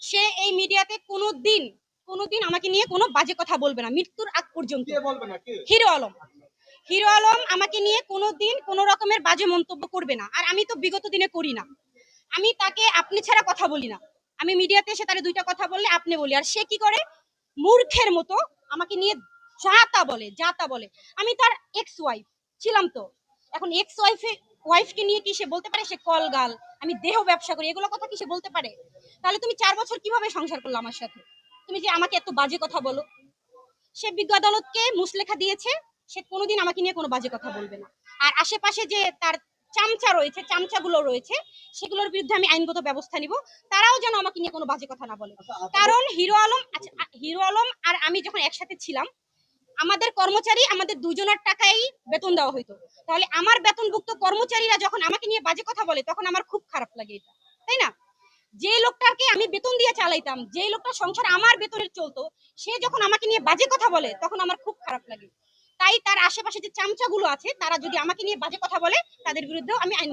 সে এই মিডিয়াতে কোনোদিন কোনোদিন আমাকে নিয়ে কোনো বাজে কথা বলবে না মৃত্যুর আগ পর্যন্ত। হিরো আলম, হিরো আলম আমাকে নিয়ে কোনোদিন কোনো রকমের বাজে মন্তব্য করবে না। আর আমি তো বিগত দিনে করি না, আমি তাকে আপনি ছাড়া কথা বলি না। আমি মিডিয়াতে এসে তার দুইটা কথা বললে আপনি বলি, আর সে কি করে মূর্খের মতো আমাকে নিয়ে যা তা বলে, যা তা বলে। আমি তার এক্স ওয়াইফ ছিলাম, তো এখন এক্স ওয়াইফকে নিয়ে কি সে বলতে পারে সে কলগাল, আমি দেহ ব্যবসা করি, এগুলো কথা কি সে বলতে পারে? তাহলে তুমি 4 বছর কিভাবে সংসার করলো আমার সাথে, তুমি যে আমাকে এত বাজে কথা বলো? সে বিজ্ঞ আদালতকে মুসলেখা দিয়েছে, সে কোনোদিন আমাকে নিয়ে কোনো বাজে কথা বলবে না। আর আশেপাশে যে তার চামচা রয়েছে, চামচাগুলো রয়েছে, সেগুলোর বিরুদ্ধে আমি আইনগত ব্যবস্থা নিব। তারাও যেন আমাকে নিয়ে কোনো বাজে কথা না বলে। কারণ হিরো আলম, আচ্ছা, হিরো আলম আর আমি যখন একসাথে ছিলাম, আমাদের কর্মচারী আমাদের দুজনের টাকাই বেতন দেওয়া হইতো। তাহলে আমার বেতনভুক্ত কর্মচারীরা যখন আমাকে নিয়ে বাজে কথা বলে, তখন আমার খুব খারাপ লাগে এটা, তাই না? যে লোকটাকে আমি বেতন দিয়ে চালাইতাম, যে লোকটা সংসার আমার বেতনের চলতো, সে যখন আমাকে নিয়ে বাজে কথা বলে, তখন আমার খুব খারাপ লাগে। তাই তার আশেপাশে যে চামচাগুলো আছে, তারা যদি আমাকে নিয়ে বাজে কথা বলে, তাদের বিরুদ্ধেও আমি আইন